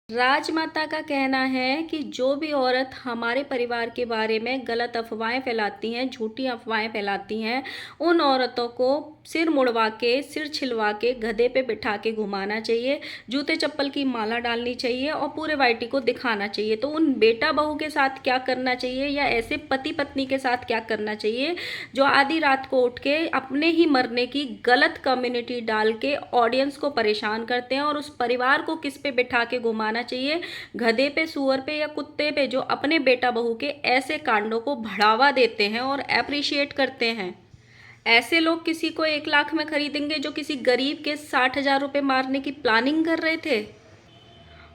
राजमाता का कहना है कि जो भी औरत हमारे परिवार के बारे में गलत अफवाहें फैलाती हैं, झूठी अफवाहें फैलाती हैं, उन औरतों को सिर मुड़वा के, सिर छिलवा के, गधे पे बिठा के घुमाना चाहिए, जूते चप्पल की माला डालनी चाहिए और पूरे वाइटी को दिखाना चाहिए। तो उन बेटा बहू के साथ क्या करना चाहिए या ऐसे पति पत्नी के साथ क्या करना चाहिए जो आधी रात को उठ के अपने ही मरने की गलत कम्युनिटी डाल के ऑडियंस को परेशान करते हैं और उस परिवार को किस पे बिठा के घुमाना चाहिए, गधे पे, सूअर पे या कुत्ते पे, जो अपने बेटा बहू के ऐसे कांडों को बढ़ावा देते हैं और अप्रिशिएट करते हैं। ऐसे लोग किसी को 1 लाख में खरीदेंगे जो किसी गरीब के 60,000 रुपये मारने की प्लानिंग कर रहे थे।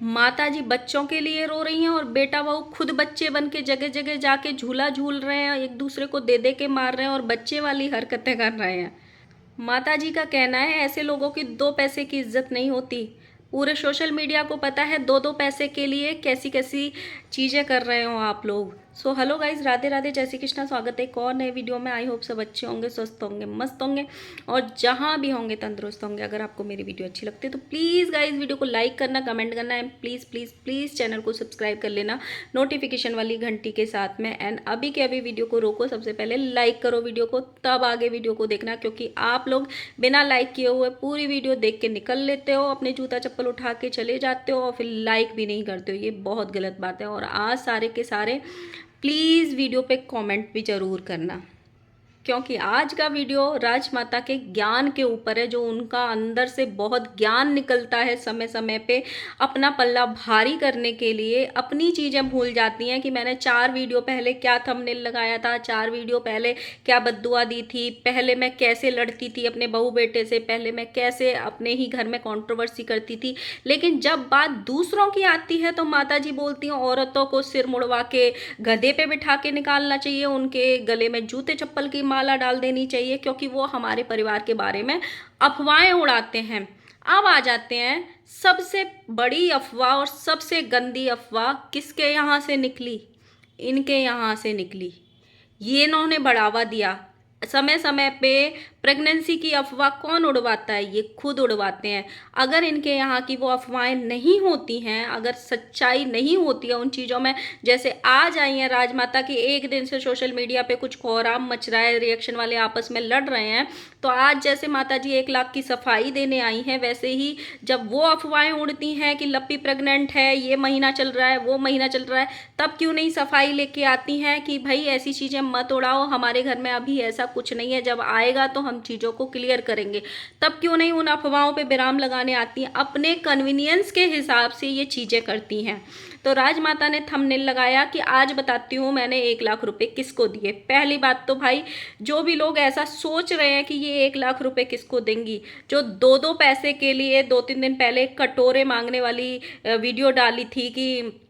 माता जी बच्चों के लिए रो रही हैं और बेटा बहू खुद बच्चे बन के जगह जगह जाके झूला झूल रहे हैं, एक दूसरे को दे दे के मार रहे हैं और बच्चे वाली हरकतें कर रहे हैं। माता जी का कहना है ऐसे लोगों की 2 पैसे की इज्जत नहीं होती। पूरे सोशल मीडिया को पता है 2-2 पैसे के लिए कैसी कैसी चीज़ें कर रहे हो आप लोग। So hello guys, Radhe Radhe, जय श्री कृष्णा। स्वागत है एक और नए वीडियो में। आई होप सब अच्छे होंगे, स्वस्थ होंगे, मस्त होंगे और जहाँ भी होंगे तंदुरुस्त होंगे। अगर आपको मेरी वीडियो अच्छी लगती है तो प्लीज़ गाइज वीडियो को लाइक करना, कमेंट करना and please please please channel को सब्सक्राइब कर लेना नोटिफिकेशन वाली घंटी के साथ में। एंड अभी के अभी वीडियो को रोको, सबसे पहले लाइक करो वीडियो को, तब आगे वीडियो को देखना, क्योंकि आप लोग बिना लाइक किए हुए पूरी वीडियो देख के निकल लेते हो, अपने जूता चप्पल उठा के चले जाते हो और फिर लाइक भी नहीं करते हो। ये बहुत गलत बात है। और आज सारे के सारे प्लीज़ वीडियो पे कमेंट भी ज़रूर करना, क्योंकि आज का वीडियो राजमाता के ज्ञान के ऊपर है, जो उनका अंदर से बहुत ज्ञान निकलता है समय समय पे अपना पल्ला भारी करने के लिए। अपनी चीज़ें भूल जाती हैं कि मैंने 4 वीडियो पहले क्या थंबनेल लगाया था, 4 वीडियो पहले क्या बद्दुआ दी थी, पहले मैं कैसे लड़ती थी अपने बहू बेटे से, पहले मैं कैसे अपने ही घर में कंट्रोवर्सी करती थी। लेकिन जब बात दूसरों की आती है तो माता जी बोलती हैं औरतों को सिर मुड़वा के गधे पे बिठा के निकालना चाहिए, उनके गले में जूते चप्पल की माला डाल देनी चाहिए, क्योंकि वो हमारे परिवार के बारे में अफवाहें उड़ाते हैं। अब आ जाते हैं सबसे बड़ी अफवाह और सबसे गंदी अफवाह किसके यहाँ से निकली? इनके यहाँ से निकली। ये इन्होंने बढ़ावा दिया। समय समय पे प्रेगनेंसी की अफवाह कौन उड़वाता है? ये खुद उड़वाते हैं। अगर इनके यहाँ की वो अफवाहें नहीं होती हैं, अगर सच्चाई नहीं होती है उन चीज़ों में, जैसे आज आई हैं राजमाता की, एक दिन से सोशल मीडिया पे कुछ कोहराम मच रहा है, रिएक्शन वाले आपस में लड़ रहे हैं, तो आज जैसे माता जी 1 लाख की सफाई देने आई हैं, वैसे ही जब वो अफवाहें उड़ती हैं कि लप्पी प्रेग्नेंट है, ये महीना चल रहा है, वो महीना चल रहा है, तब क्यों नहीं सफाई लेके आती हैं कि भाई ऐसी चीज़ें मत उड़ाओ, हमारे घर में अभी ऐसा कुछ नहीं है, जब आएगा तो हम चीज़ों को क्लियर करेंगे। तब क्यों नहीं उन अफवाहों पे विराम लगाने आती हैं? अपने कन्वीनियंस के हिसाब से ये चीज़ें करती हैं। तो राजमाता ने थंबनेल लगाया कि आज बताती हूँ मैंने 1 लाख रुपए किसको दिए। पहली बात तो भाई, जो भी लोग ऐसा सोच रहे हैं कि ये 1 लाख रुपए किसको देंगी, जो 2-2 पैसे के लिए 2-3 दिन पहले कटोरे मांगने वाली वीडियो डाली थी कि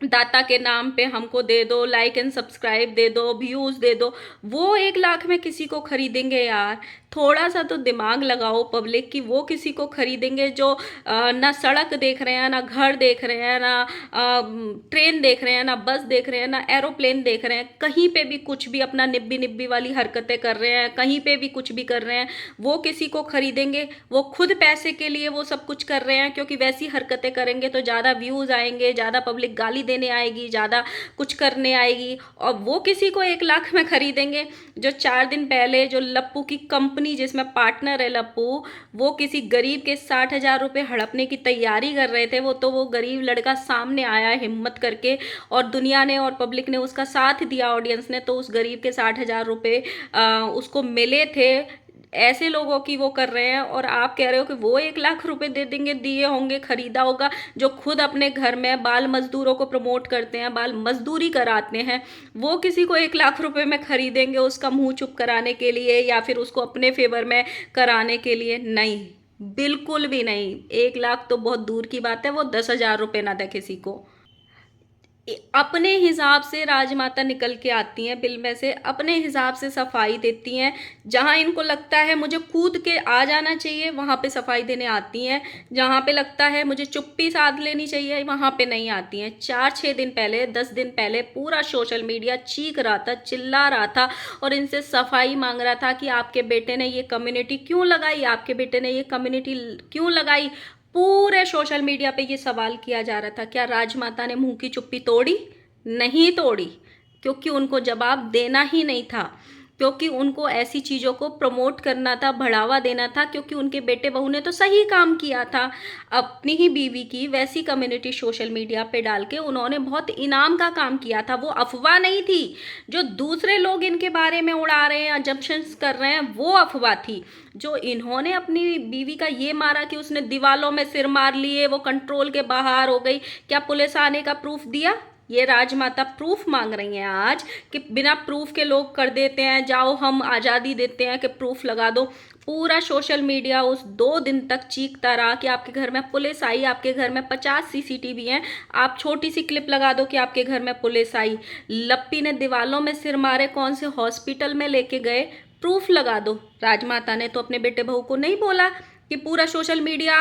दाता के नाम पे हमको दे दो, लाइक एंड सब्सक्राइब दे दो, व्यूज़ दे दो, वो 1 लाख में किसी को खरीदेंगे यार? थोड़ा सा तो दिमाग लगाओ पब्लिक की। वो किसी को खरीदेंगे जो ना सड़क देख रहे हैं, ना घर देख रहे हैं, ना ट्रेन देख रहे हैं, ना बस देख रहे हैं, ना एरोप्लेन देख रहे हैं, कहीं पे भी कुछ भी अपना निब्बी निब्बी वाली हरकतें कर रहे हैं, कहीं पे भी कुछ भी कर रहे हैं, वो किसी को खरीदेंगे? वो खुद पैसे के लिए वो सब कुछ कर रहे हैं, क्योंकि वैसी हरकतें करेंगे तो ज़्यादा व्यूज़ आएंगे, ज़्यादा पब्लिक गाली देने आएगी, ज़्यादा कुछ करने आएगी। और वो किसी को 1 लाख में खरीदेंगे? जो 4 दिन पहले जो लप्पू की कंपनी जिसमें पार्टनर है लप्पू, वो किसी गरीब के 60,000 रुपये हड़पने की तैयारी कर रहे थे, वो गरीब लड़का सामने आया हिम्मत करके और दुनिया ने और पब्लिक ने उसका साथ दिया, ऑडियंस ने, तो उस गरीब के 60,000 रुपये उसको मिले थे। ऐसे लोगों की वो कर रहे हैं और आप कह रहे हो कि वो 1 लाख रुपए दे देंगे, दिए होंगे, खरीदा होगा, जो खुद अपने घर में बाल मजदूरों को प्रमोट करते हैं, बाल मजदूरी कराते हैं, वो किसी को 1 लाख रुपए में खरीदेंगे उसका मुंह चुप कराने के लिए या फिर उसको अपने फेवर में कराने के लिए? नहीं, बिल्कुल भी नहीं। 1 लाख तो बहुत दूर की बात है, वो 10,000 रुपये ना दे किसी को। अपने हिसाब से राजमाता निकल के आती हैं बिल में से, अपने हिसाब से सफाई देती हैं। जहाँ इनको लगता है मुझे कूद के आ जाना चाहिए, वहाँ पे सफाई देने आती हैं। जहाँ पे लगता है मुझे चुप्पी साध लेनी चाहिए, वहाँ पे नहीं आती हैं। 4-6 दिन पहले, 10 दिन पहले पूरा सोशल मीडिया चीख रहा था, चिल्ला रहा था और इनसे सफाई मांग रहा था कि आपके बेटे ने ये कम्युनिटी क्यों लगाई, आपके बेटे ने ये कम्युनिटी क्यों लगाई। पूरे सोशल मीडिया पे ये सवाल किया जा रहा था, क्या राजमाता ने मुंह की चुप्पी तोड़ी? नहीं तोड़ी, क्योंकि उनको जवाब देना ही नहीं था, क्योंकि उनको ऐसी चीज़ों को प्रमोट करना था, बढ़ावा देना था, क्योंकि उनके बेटे बहू ने तो सही काम किया था। अपनी ही बीवी की वैसी कम्युनिटी सोशल मीडिया पे डाल के उन्होंने बहुत इनाम का काम किया था। वो अफवाह नहीं थी। जो दूसरे लोग इनके बारे में उड़ा रहे हैं, अजम्पशंस कर रहे हैं, वो अफवाह थी। जो इन्होंने अपनी बीवी का ये मारा कि उसने दीवालों में सिर मार लिए, वो कंट्रोल के बाहर हो गई, क्या पुलिस आने का प्रूफ दिया? ये राजमाता प्रूफ मांग रही हैं आज कि बिना प्रूफ के लोग कर देते हैं, जाओ हम आज़ादी देते हैं कि प्रूफ लगा दो। पूरा सोशल मीडिया उस 2 दिन तक चीखता रहा कि आपके घर में पुलिस आई, आपके घर में 50 सीसीटीवी हैं, आप छोटी सी क्लिप लगा दो कि आपके घर में पुलिस आई। लप्पी ने दीवालों में सिर मारे, कौन से हॉस्पिटल में लेके गए, प्रूफ लगा दो। राजमाता ने तो अपने बेटे बहू को नहीं बोला कि पूरा सोशल मीडिया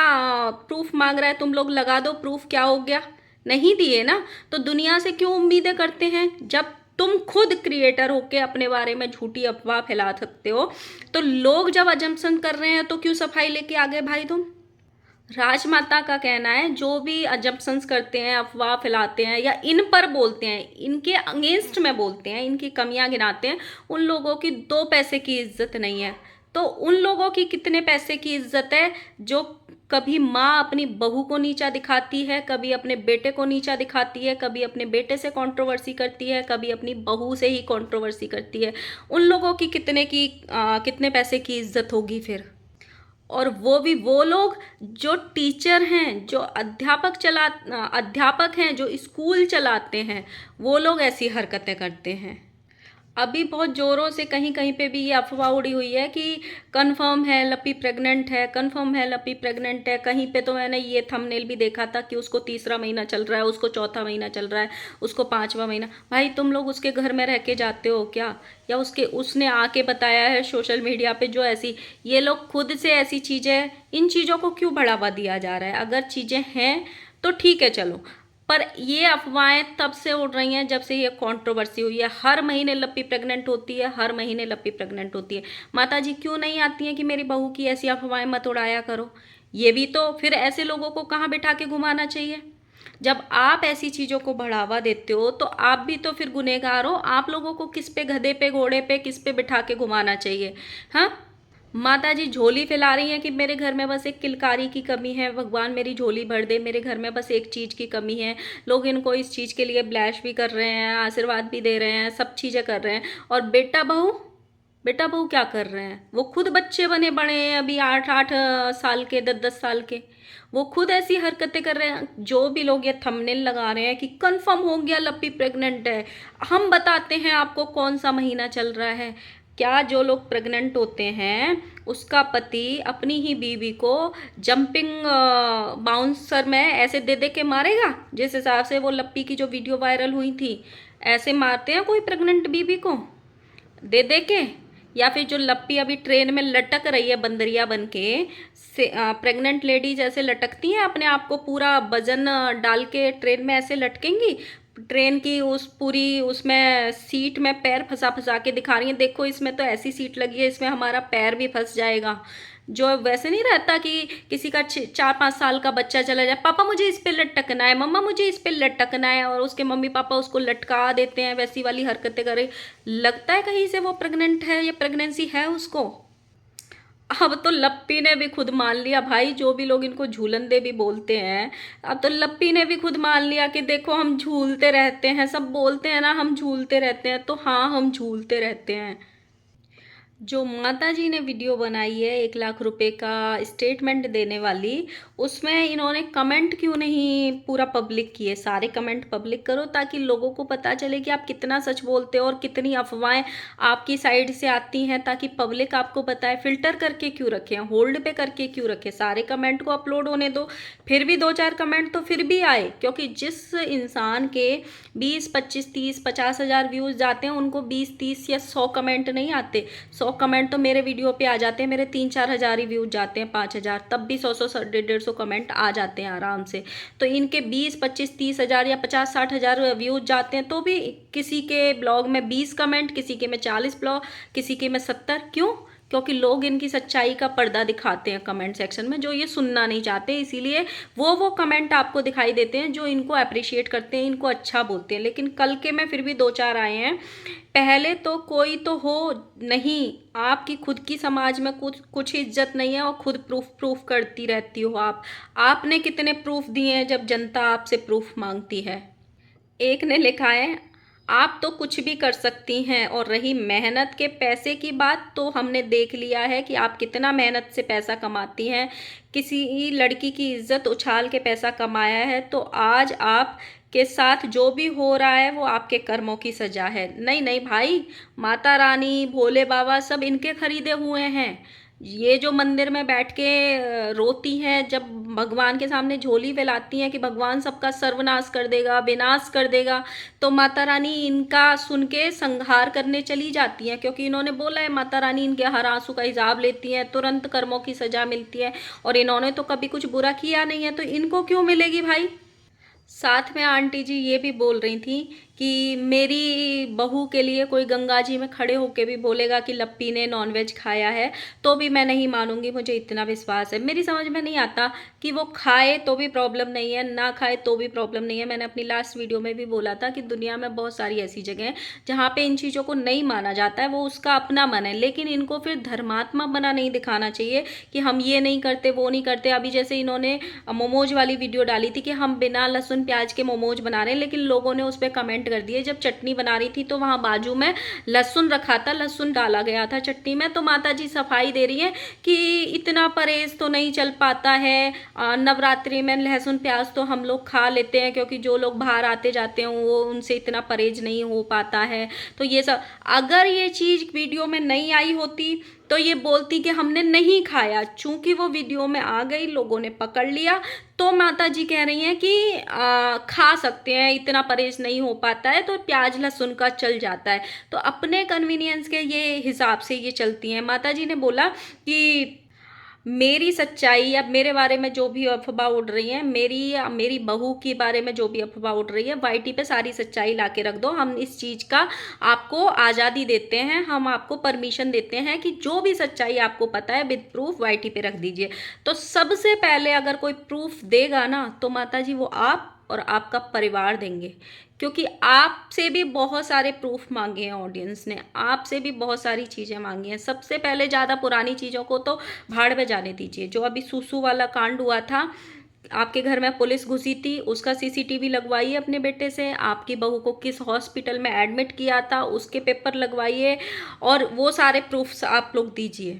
प्रूफ मांग रहा है, तुम लोग लगा दो प्रूफ, क्या हो गया? नहीं दिए ना। तो दुनिया से क्यों उम्मीदें करते हैं? जब तुम खुद क्रिएटर होके अपने बारे में झूठी अफवाह फैला सकते हो, तो लोग जब अजम्पशन कर रहे हैं तो क्यों सफाई लेके आ गए भाई तुम? राजमाता का कहना है जो भी अजम्पशंस करते हैं, अफवाह फैलाते हैं या इन पर बोलते हैं, इनके अगेंस्ट में बोलते हैं, इनकी कमियां गिनाते हैं, उन लोगों की 2 पैसे की इज्जत नहीं है। तो उन लोगों की कितने पैसे की इज्जत है जो कभी माँ अपनी बहू को नीचा दिखाती है, कभी अपने बेटे को नीचा दिखाती है, कभी अपने बेटे से कंट्रोवर्सी करती है, कभी अपनी बहू से ही कंट्रोवर्सी करती है। उन लोगों की कितने पैसे की इज्जत होगी फिर? और वो भी वो लोग जो टीचर हैं, जो अध्यापक हैं, जो स्कूल चलाते हैं, वो लोग ऐसी हरकतें करते हैं। अभी बहुत ज़ोरों से कहीं कहीं पे भी ये अफवाह उड़ी हुई है कि कंफर्म है लप्पी प्रेग्नेंट है, कंफर्म है लप्पी प्रेग्नेंट है। कहीं पे तो मैंने ये थंबनेल भी देखा था कि उसको 3रा महीना चल रहा है, उसको 4था महीना चल रहा है, उसको 5वां महीना। भाई तुम लोग उसके घर में रह के जाते हो क्या? या उसने आके बताया है सोशल मीडिया पे? जो ऐसी ये लोग खुद से ऐसी चीज़ें, इन चीज़ों को क्यों बढ़ावा दिया जा रहा है? अगर चीज़ें हैं तो ठीक है चलो, पर ये अफवाहें तब से उड़ रही हैं जब से ये कंट्रोवर्सी हुई है। हर महीने लप्पी प्रेग्नेंट होती है, हर महीने लप्पी प्रेग्नेंट होती है। माता जी क्यों नहीं आती हैं कि मेरी बहू की ऐसी अफवाहें मत उड़ाया करो? ये भी तो फिर ऐसे लोगों को कहाँ बिठा के घुमाना चाहिए? जब आप ऐसी चीज़ों को बढ़ावा देते हो तो आप भी तो फिर गुनहगार हो। आप लोगों को किस पे, गधे पे, घोड़े पे, किस पे बिठा के घुमाना चाहिए? हाँ, माता जी झोली फैला रही हैं कि मेरे घर में बस एक किलकारी की कमी है, भगवान मेरी झोली भर दे, मेरे घर में बस एक चीज़ की कमी है। लोग इनको इस चीज़ के लिए ब्लैश भी कर रहे हैं, आशीर्वाद भी दे रहे हैं, सब चीज़ें कर रहे हैं। और बेटा बहू क्या कर रहे हैं? वो खुद बच्चे बने बड़े हैं, अभी 8-8 साल के, 10-10 साल के। वो खुद ऐसी हरकतें कर रहे हैं। जो भी लोग ये थंबनेल लगा रहे हैं कि कंफर्म हो गया लप्पी प्रेग्नेंट है, हम बताते हैं आपको कौन सा महीना चल रहा है। क्या जो लोग प्रेग्नेंट होते हैं उसका पति अपनी ही बीवी को जंपिंग बाउंसर में ऐसे दे दे के मारेगा? जिस हिसाब से वो लप्पी की जो वीडियो वायरल हुई थी, ऐसे मारते हैं कोई प्रेग्नेंट बीवी को दे दे के? या फिर जो लप्पी अभी ट्रेन में लटक रही है बंदरिया बन के, से प्रेग्नेंट लेडी जैसे लटकती हैं अपने आप को पूरा वजन डाल के ट्रेन में ऐसे लटकेंगी? ट्रेन की उस पूरी उसमें सीट में पैर फंसा फंसा के दिखा रही हैं, देखो इसमें तो ऐसी सीट लगी है, इसमें हमारा पैर भी फंस जाएगा। जो वैसे नहीं रहता कि किसी का 4-5 साल का बच्चा चला जाए, पापा मुझे इस पे लटकना है, मम्मा मुझे इस पे लटकना है, और उसके मम्मी पापा उसको लटका देते हैं, वैसी वाली हरकतें करे। लगता है कहीं से वो प्रेग्नेंट है या प्रेगनेंसी है उसको। अब तो लप्पी ने भी खुद मान लिया भाई, जो भी लोग इनको झूलन दे भी बोलते हैं, अब तो लप्पी ने भी खुद मान लिया कि देखो हम झूलते रहते हैं, सब बोलते हैं ना हम झूलते रहते हैं, तो हाँ हम झूलते रहते हैं। जो माता जी ने वीडियो बनाई है 1 लाख रुपए का स्टेटमेंट देने वाली, उसमें इन्होंने कमेंट क्यों नहीं पूरा पब्लिक किए? सारे कमेंट पब्लिक करो ताकि लोगों को पता चले कि आप कितना सच बोलते हो और कितनी अफवाहें आपकी साइड से आती हैं, ताकि पब्लिक आपको बताए। फिल्टर करके क्यों रखें, होल्ड पे करके क्यों रखें? सारे कमेंट को अपलोड होने दो, फिर भी 2-4 कमेंट तो फिर भी आए, क्योंकि जिस इंसान के 20, 25, 30, 50 हज़ार व्यूज़ जाते हैं उनको 20, 30 या 100 कमेंट नहीं आते। 100 कमेंट तो मेरे वीडियो पे आ जाते हैं, मेरे 3-4 हज़ार ही व्यूज जाते हैं, 5 हज़ार, तब भी 100-100, 150-150 कमेंट आ जाते हैं आराम से। तो इनके 20, 25, 30 हज़ार या 50, 60 हज़ार व्यूज जाते हैं, तो भी किसी के ब्लॉग में 20 कमेंट, किसी के में 40 ब्लॉग, किसी के में 70। क्यों? क्योंकि लोग इनकी सच्चाई का पर्दा दिखाते हैं कमेंट सेक्शन में, जो ये सुनना नहीं चाहते। इसीलिए वो कमेंट आपको दिखाई देते हैं जो इनको अप्रिशिएट करते हैं, इनको अच्छा बोलते हैं। लेकिन कल के में फिर भी 2-4 आए हैं। पहले तो कोई तो हो नहीं, आपकी खुद की समाज में कुछ इज्जत नहीं है और खुद प्रूफ करती रहती हो आप। आपने कितने प्रूफ दिए हैं जब जनता आपसे प्रूफ मांगती है? एक ने लिखा है, आप तो कुछ भी कर सकती हैं, और रही मेहनत के पैसे की बात, तो हमने देख लिया है कि आप कितना मेहनत से पैसा कमाती हैं। किसी लड़की की इज्जत उछाल के पैसा कमाया है, तो आज आप के साथ जो भी हो रहा है वो आपके कर्मों की सजा है। नहीं नहीं भाई, माता रानी, भोले बाबा सब इनके खरीदे हुए हैं। ये जो मंदिर में बैठ के रोती हैं, जब भगवान के सामने झोली फैलाती हैं कि भगवान सबका सर्वनाश कर देगा, विनाश कर देगा, तो माता रानी इनका सुन के संहार करने चली जाती हैं, क्योंकि इन्होंने बोला है माता रानी इनके हर आंसू का हिसाब लेती हैं, तुरंत कर्मों की सजा मिलती है। और इन्होंने तो कभी कुछ बुरा किया नहीं है, तो इनको क्यों मिलेगी भाई? साथ में आंटी जी ये भी बोल रही थी कि मेरी बहू के लिए कोई गंगा जी में खड़े होके भी बोलेगा कि लप्पी ने नॉनवेज खाया है तो भी मैं नहीं मानूंगी, मुझे इतना विश्वास है। मेरी समझ में नहीं आता कि वो खाए तो भी प्रॉब्लम नहीं है, ना खाए तो भी प्रॉब्लम नहीं है। मैंने अपनी लास्ट वीडियो में भी बोला था कि दुनिया में बहुत सारी ऐसी जगह हैं जहाँ पे इन चीज़ों को नहीं माना जाता है, वो उसका अपना मन है। लेकिन इनको फिर धर्मात्मा बना नहीं दिखाना चाहिए कि हम ये नहीं करते, वो नहीं करते। अभी जैसे इन्होंने मोमोज वाली वीडियो डाली थी कि हम बिना लहसुन प्याज के मोमोज बना रहे हैं, लेकिन लोगों ने उस पर कमेंट कर दिए। जब चटनी बना रही थी तो वहां बाजू में लहसुन रखा था, लहसुन डाला गया था चटनी में, तो माता जी सफाई दे रही है कि इतना परहेज तो नहीं चल पाता है। नवरात्रि में लहसुन प्याज तो हम लोग खा लेते हैं, क्योंकि जो लोग बाहर आते जाते हैं वो उनसे इतना परहेज नहीं हो पाता है। तो ये सब, अगर ये चीज वीडियो में नहीं आई होती तो ये बोलती कि हमने नहीं खाया। चूंकि वो वीडियो में आ गई, लोगों ने पकड़ लिया, तो माता जी कह रही हैं कि खा सकते हैं, इतना परहेज नहीं हो पाता है, तो प्याज लहसुन का चल जाता है। तो अपने कन्वीनियंस के ये हिसाब से ये चलती हैं। माता जी ने बोला कि मेरी सच्चाई, अब मेरे बारे में जो भी अफवाह उड़ रही है, मेरी बहू के बारे में जो भी अफवाह उड़ रही है, वाईटी पे सारी सच्चाई ला के रख दो। हम इस चीज़ का आपको आज़ादी देते हैं, हम आपको परमिशन देते हैं कि जो भी सच्चाई आपको पता है विद प्रूफ वाईटी पे रख दीजिए। तो सबसे पहले अगर कोई प्रूफ देगा ना, तो माता जी वो आप और आपका परिवार देंगे, क्योंकि आपसे भी बहुत सारे प्रूफ मांगे हैं ऑडियंस ने, आपसे भी बहुत सारी चीज़ें मांगी हैं। सबसे पहले ज़्यादा पुरानी चीज़ों को तो भाड़ में जाने दीजिए। जो अभी सूसू वाला कांड हुआ था, आपके घर में पुलिस घुसी थी, उसका सीसीटीवी लगवाइए अपने बेटे से। आपकी बहू को किस हॉस्पिटल में एडमिट किया था उसके पेपर लगवाइए, और वो सारे प्रूफ्स आप लोग दीजिए।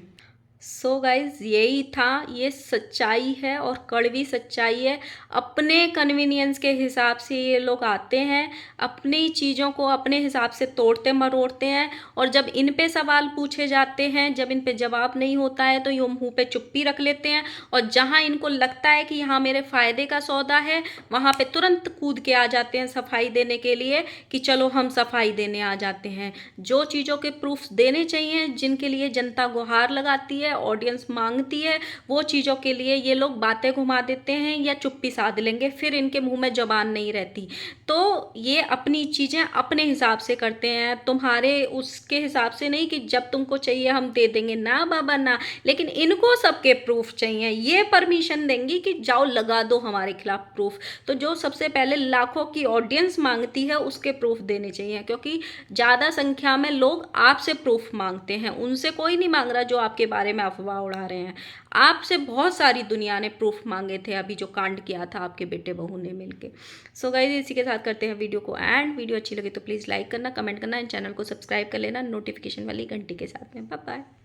सो गाइज यही था, ये सच्चाई है और कड़वी सच्चाई है। अपने कन्वीनियंस के हिसाब से ये लोग आते हैं, अपनी चीज़ों को अपने हिसाब से तोड़ते मरोड़ते हैं, और जब इन पे सवाल पूछे जाते हैं, जब इन पे जवाब नहीं होता है, तो ये मुंह पे चुप्पी रख लेते हैं। और जहां इनको लगता है कि यहाँ मेरे फ़ायदे का सौदा है, वहाँ पे तुरंत कूद के आ जाते हैं सफाई देने के लिए कि चलो हम सफाई देने आ जाते हैं। जो चीज़ों के प्रूफ्स देने चाहिए, जिनके लिए जनता गुहार लगाती है, ऑडियंस मांगती है, वो चीज़ों के लिए ये लोग बातें घुमा देते हैं या चुप्पी साध लेंगे, फिर इनके मुंह में जबान नहीं रहती। तो ये अपनी चीज़ें अपने हिसाब से करते हैं, तुम्हारे उसके हिसाब से नहीं कि जब तुमको चाहिए हम दे देंगे, ना बाबा ना। लेकिन इनको सबके प्रूफ चाहिए, ये परमिशन देंगी कि जाओ लगा दो हमारे खिलाफ प्रूफ। तो जो सबसे पहले लाखों की ऑडियंस मांगती है उसके प्रूफ देने चाहिए, क्योंकि ज़्यादा संख्या में लोग आपसे प्रूफ मांगते हैं, उनसे कोई नहीं मांग रहा जो आपके बारे में अफवाह उड़ा रहे हैं। आपसे बहुत सारी दुनिया ने प्रूफ मांगे थे, अभी जो कांड किया था आपके बेटे बहू ने मिलके। सो गाइस इसी के साथ करते हैं वीडियो को एंड। वीडियो अच्छी लगी तो प्लीज़ लाइक करना, कमेंट करना, चैनल को सब्सक्राइब कर लेना नोटिफिकेशन वाली घंटी के साथ में। Bye bye.